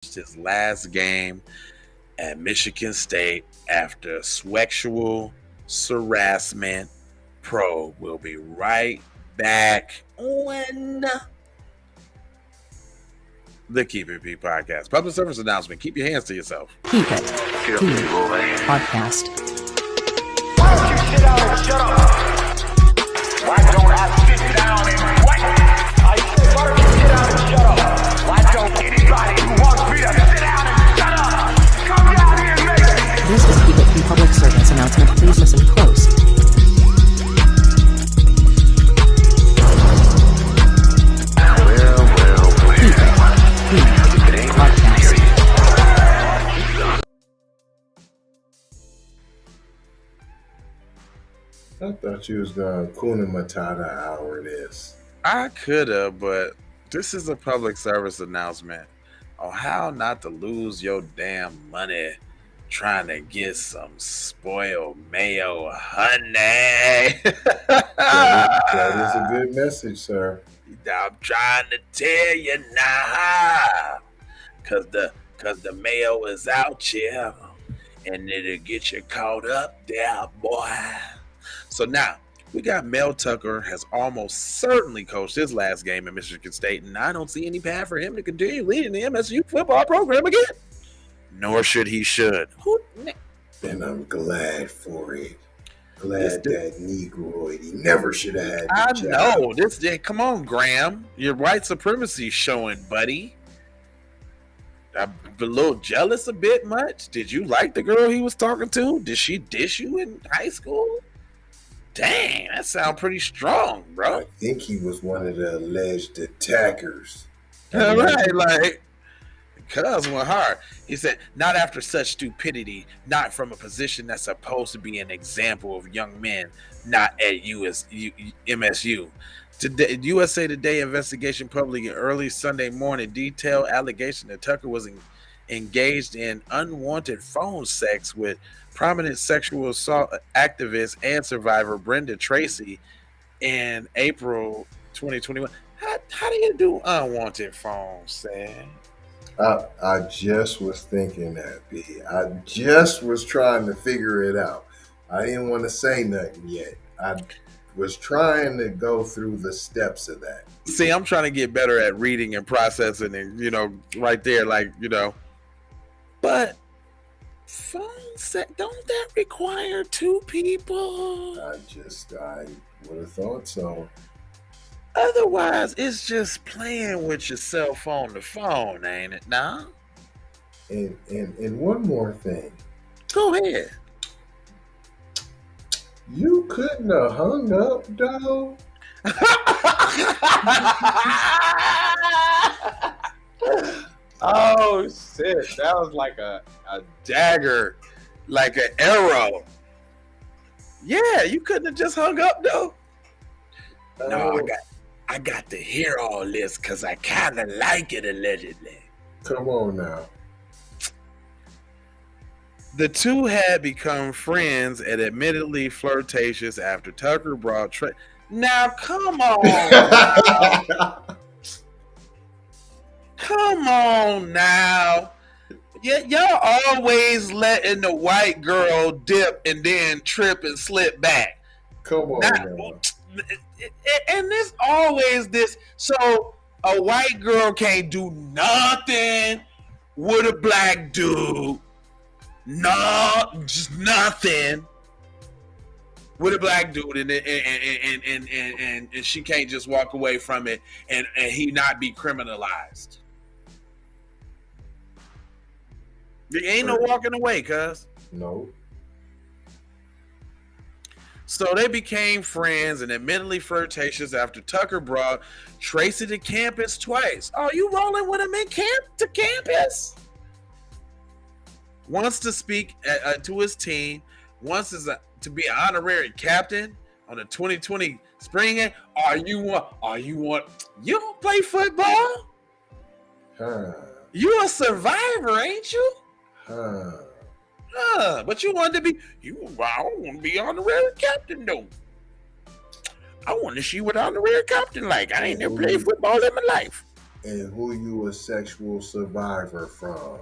his last game at Michigan State after sexual harassment probe. We'll be right back on the Keep It P podcast. Public service announcement. Keep your hands to yourself. Keep It P podcast. Why don't you sit down and shut up? Why don't I sit down and what? I said, why don't you sit down and shut up? Why don't anybody who wants me to sit down and shut up come down here and make it? This is Keep It P public service announcement. Please listen close. I thought you was gonna Kuna Matata hour this. I could have, but this is a public service announcement on how not to lose your damn money trying to get some spoiled mayo honey. That is a good message, sir. I'm trying to tell you now, cause the mayo is out here, and it'll get you caught up there, boy. So now we got Mel Tucker has almost certainly coached his last game at Michigan State, and I don't see any path for him to continue leading the MSU football program again. Nor should he should. And I'm glad for it. Glad that Negroid, he never should have had the I job. know this. Come on, Graham, your white supremacy showing, buddy. I'm a little jealous, a bit much. Did you like the girl he was talking to? Did she dish you in high school? Dang, that sounds pretty strong, bro. I think he was one of the alleged attackers. All right, like, cuz went hard. He said, not after such stupidity, not from a position that's supposed to be an example of young men, not at MSU. Today, USA Today investigation published early Sunday morning detailed allegation that Tucker was engaged in unwanted phone sex with prominent sexual assault activist and survivor Brenda Tracy in April 2021. How do you do unwanted phone sex? I just was thinking that, B. I just was trying to figure it out. I didn't want to say nothing yet. I was trying to go through the steps of that. See, I'm trying to get better at reading and processing and, right there, but phone sex, don't that require two people? I would have thought so. Otherwise, it's just playing with yourself on the phone, ain't it now? And one more thing. Go ahead. You couldn't have hung up, though. Oh, shit. That was like a dagger, like an arrow. Yeah, you couldn't have just hung up, though. No, I got to hear all this because I kind of like it, allegedly. Come on now. The two had become friends and admittedly flirtatious after Tucker brought Now, come on. Come on now. Y'all always letting the white girl dip and then trip and slip back. Come on now. And there's always this. So a white girl can't do nothing with a black dude. No, just nothing with a black dude, and she can't just walk away from it and he not be criminalized. There ain't no walking away, cuz. No. So they became friends and admittedly flirtatious after Tucker brought Tracy to campus twice. Oh, you rolling with him to campus? Wants to speak to his team. Wants to be an honorary captain on the 2020 spring game. You don't play football? You a survivor, ain't you? But you wanted to be. I don't want to be honorary captain though. I want to see what honorary captain like. I ain't never played football in my life. And who you a sexual survivor from?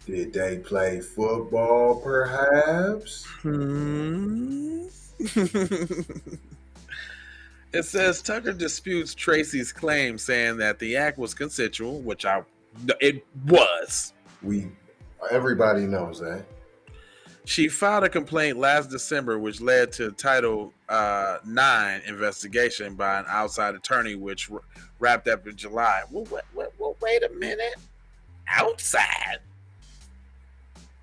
Did they play football, perhaps? Hmm. It says Tucker disputes Tracy's claim, saying that the act was consensual, which it was. Everybody knows that. She filed a complaint last December, which led to Title IX investigation by an outside attorney, which wrapped up in July. Well, wait a minute. Outside?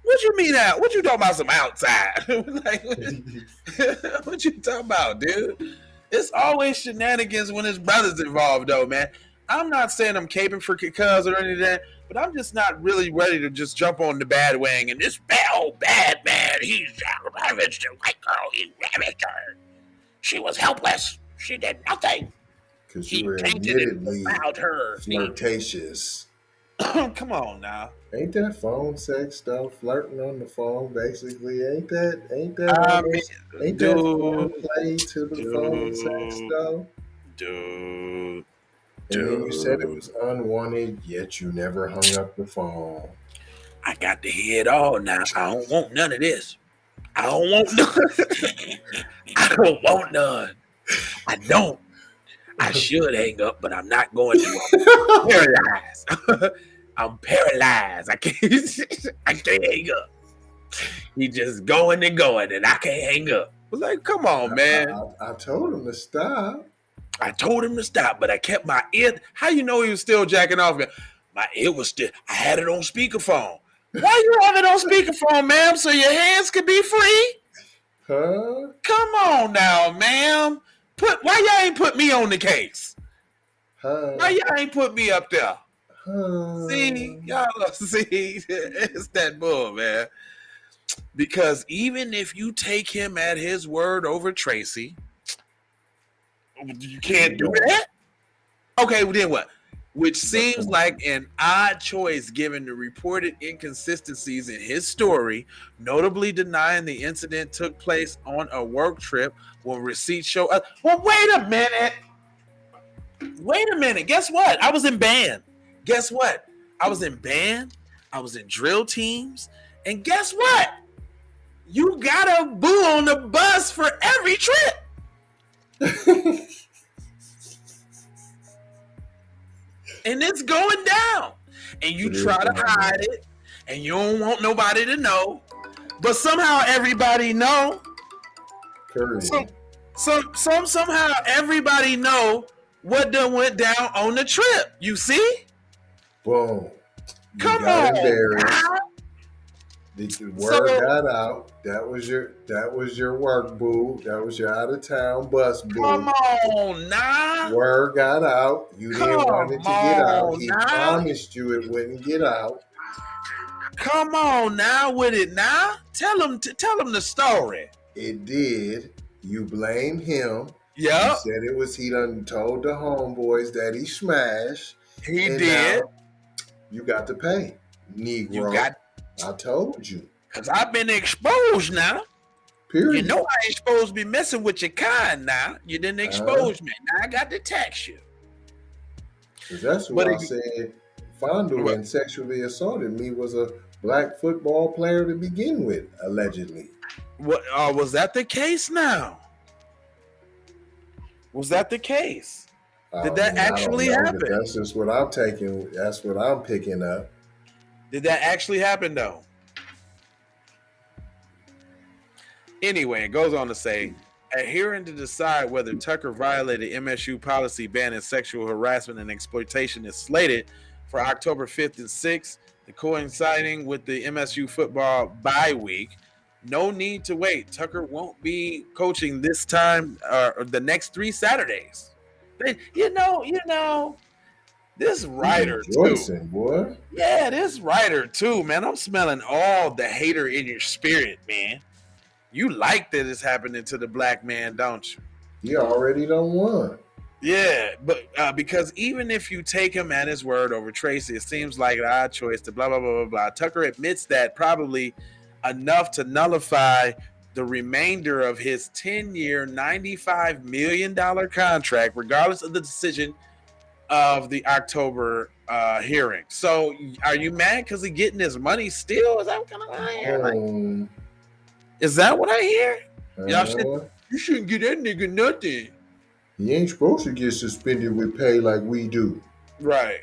What you mean out? What you talking about? Some outside? Like, what you talking about, dude? It's always shenanigans when his brother's involved, though, man. I'm not saying I'm caping for cuz or anything, but I'm just not really ready to just jump on the bad wing and this bad man, he's ravaged a white girl, he ravaged her. She was helpless. She did nothing. Because you were admittedly flirtatious. Come on now. Ain't that phone sex though? Flirting on the phone, basically. Ain't that foreplay to the phone sex though? Dude. And then you said it was unwanted, yet you never hung up the phone. I got to hear it all now. I don't want none of this. I don't want none. I don't want none. I don't. I should hang up, but I'm not going to. I'm paralyzed. I'm paralyzed. I can't hang up. He just going and going, and I can't hang up. Like, come on, man. I told him to stop. I told him to stop, but I kept my ear. How you know he was still jacking off? My ear was still. I had it on speakerphone. Why you have it on speakerphone, ma'am? So your hands could be free? Huh? Come on now, ma'am. Why y'all ain't put me on the case? Huh? Why y'all ain't put me up there? Huh? See, y'all see, it's that bull, man. Because even if you take him at his word over Tracy, you can't do that? Okay, well then what? Which seems like an odd choice given the reported inconsistencies in his story, notably denying the incident took place on a work trip when receipts show up. Well, wait a minute. Guess what? I was in band. Guess what? I was in band. I was in drill teams. And guess what? You got a boo on the bus for every trip. And it's going down. And you try to hide it. And you don't want nobody to know. But somehow everybody know. Somehow everybody know what done went down on the trip. You see? Boom. Come on. The word got out. That was your work, boo. That was your out of town bus, boo. Come on now. Word got out. You didn't want it to get out. He promised you it wouldn't get out. Come on now with it now. Tell him the story. It did. You blame him. Yeah. He said it was he done told the homeboys that he smashed. He did. You got to pay, Negro. I told you. Because I've been exposed now. Period. You know I ain't supposed to be messing with your kind now. You didn't expose me. Now I got to tax you. Because that's what I said. Fondling sexually assaulted me was a black football player to begin with, allegedly. What was that the case now? Was that the case? Did that actually happen? That's just what I'm taking. That's what I'm picking up. Did that actually happen though? Anyway, it goes on to say, adhering to decide whether Tucker violated MSU policy banning sexual harassment and exploitation is slated for October 5th and 6th, coinciding with the MSU football bye week. No need to wait. Tucker won't be coaching this time or the next 3 Saturdays. You know, this writer too. Boy. Yeah, this writer too, man. I'm smelling all the hater in your spirit, man. You like that it's happening to the black man, don't you? You already done won. Yeah, but because even if you take him at his word over Tracy, it seems like an odd choice to blah, blah, blah, blah, blah. Tucker admits that probably enough to nullify the remainder of his 10-year, $95 million contract, regardless of the decision of the October hearing. So are you mad because he getting his money still? Is that what kind of I hear? Like, is that what I hear? You shouldn't get that nigga nothing. He ain't supposed to get suspended with pay like we do. Right.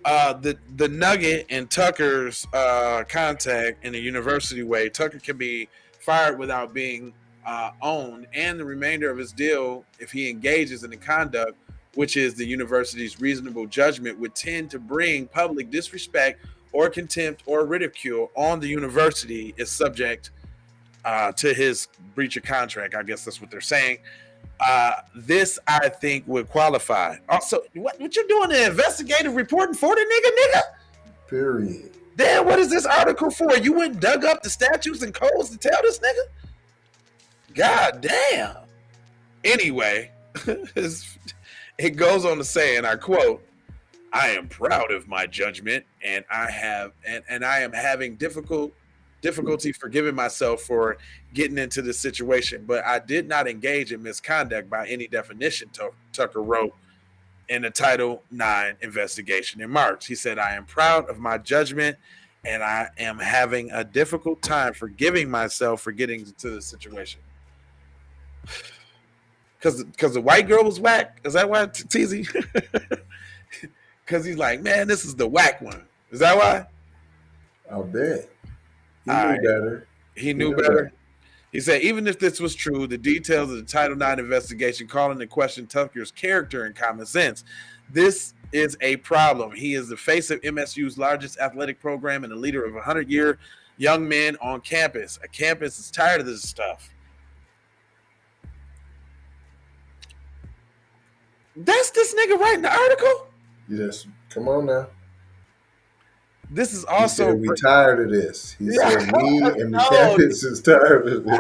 The nugget in Tucker's contact in a university way, Tucker can be fired without being owned, and the remainder of his deal, if he engages in the conduct, which is the university's reasonable judgment, would tend to bring public disrespect or contempt or ridicule on the university, is subject to his breach of contract. I guess that's what they're saying. This, I think, would qualify. Also, what you doing an investigative reporting for the nigga? Period. Then what is this article for? You went and dug up the statutes and codes to tell this nigga? God damn. Anyway, it goes on to say, and I quote, "I am proud of my judgment, and I am having difficulty forgiving myself for getting into this situation, but I did not engage in misconduct by any definition," Tucker wrote in the Title IX investigation in March. He said, "I am proud of my judgment, and I am having a difficult time forgiving myself for getting into this situation." Because the white girl was whack? Is that why, Teasy? Because he's like, man, this is the whack one. Is that why? I'll bet. He knew better. He knew better. He said, even if this was true, the details of the Title IX investigation call into question Tucker's character and common sense. This is a problem. He is the face of MSU's largest athletic program and the leader of 100-year young men on campus. A campus is tired of this stuff. That's this nigga writing the article? Yes. Come on now. This is also... He said, we tired of this. He said, me and the campus is tired of this.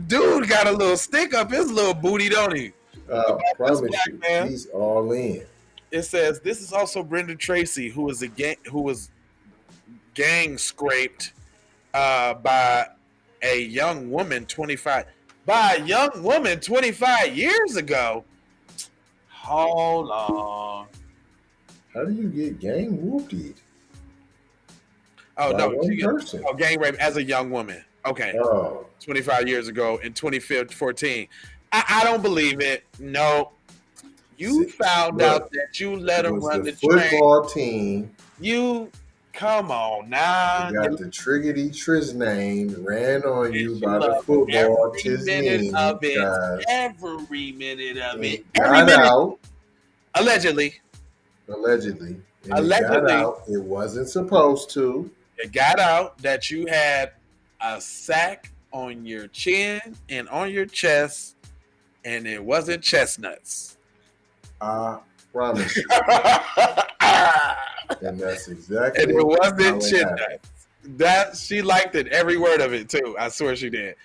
Dude got a little stick up his little booty, don't he? Promise you, man. He's all in. It says, this is also Brenda Tracy, who was gang scraped by a young woman 25 years ago. Hold on. How do you get gang whooped? Oh, no. Gang rape as a young woman. Okay. 25 years ago in 2014. I don't believe it. No. You found out that you let him run the football team. Come on now. You got the Triggity Triz name ran on you by the football team. Every minute of it. Got out. Allegedly. And it got out. It wasn't supposed to. It got out that you had a sack on your chin and on your chest, and it wasn't chestnuts. I promise you. And that's exactly. And it wasn't chestnuts. That she liked it, every word of it too. I swear she did.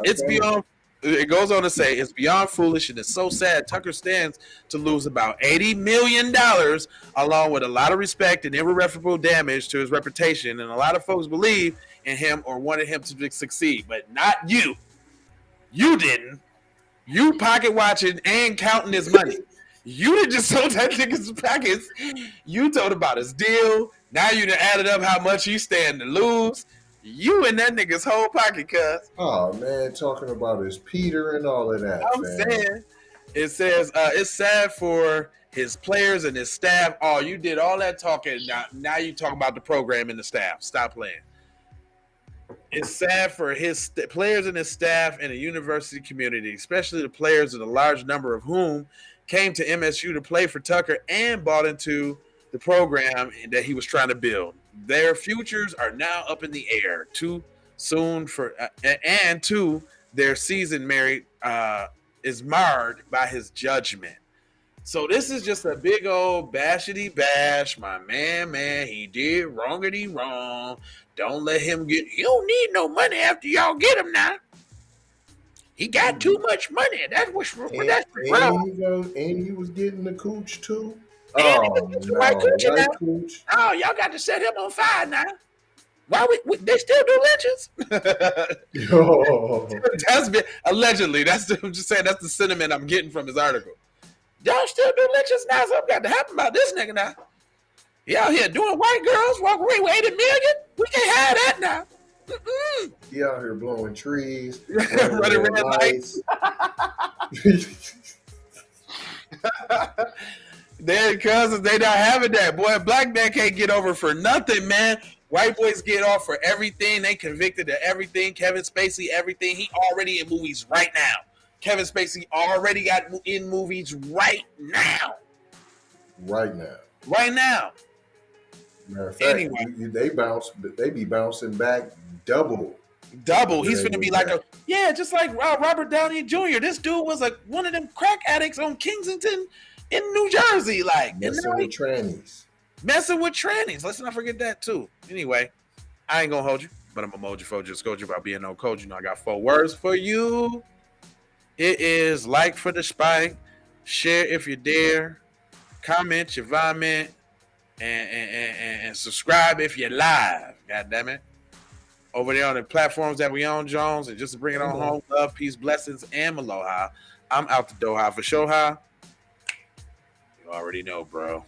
It's beyond. It goes on to say it's beyond foolish and it's so sad. Tucker stands to lose about $80 million, along with a lot of respect and irreparable damage to his reputation. And a lot of folks believe in him or wanted him to succeed, but not you. You didn't. You pocket watching and counting his money. You didn't just sold that nigga's pockets. You told about his deal. Now you done added up how much you stand to lose. You in that nigga's whole pocket, cuz. Oh, man, talking about his Peter and all of that. I'm saying, it says, it's sad for his players and his staff. Oh, you did all that talking. Now you talk about the program and the staff. Stop playing. It's sad for his players and his staff and the university community, especially the players, and a large number of whom came to MSU to play for Tucker and bought into the program that he was trying to build. Their futures are now up in the air. Too soon for their season is marred by his judgment. So this is just a big old bashity bash. My man, he did wrongity wrong. Don't let him get. You don't need no money after y'all get him now. He got too much money. That's what's and he was getting the cooch too. White cooch. Oh, y'all got to set him on fire now. Why they still do lynchings? That's been allegedly. I'm just saying that's the sentiment I'm getting from his article. Y'all still do lynchings now? Something got to happen about this nigga now. He out here doing white girls walk away with 80 million. We can't have that now. He out here blowing trees, running red lights. Their cousins, they not having that. Boy, black man can't get over for nothing, man. White boys get off for everything. They convicted of everything. Kevin Spacey, everything. He already in movies right now. Kevin Spacey already got in movies right now. Right now. Right now. Matter of fact, Anyway. they be bouncing back double. He's gonna be like just like Robert Downey Jr. This dude was like one of them crack addicts on Kensington in New Jersey, like messing with trannies. Let's not forget that too. Anyway, I ain't gonna hold you, but I'm a moji for just coach you about being no coach. You know, I got 4 words for you. It is like for the spike, share if you dare, comment your vomit, and subscribe if you're live. God damn it. Over there on the platforms that we own, Jones, and just to bring it on home, love, peace, blessings, and aloha. I'm out the door for show. You already know, bro.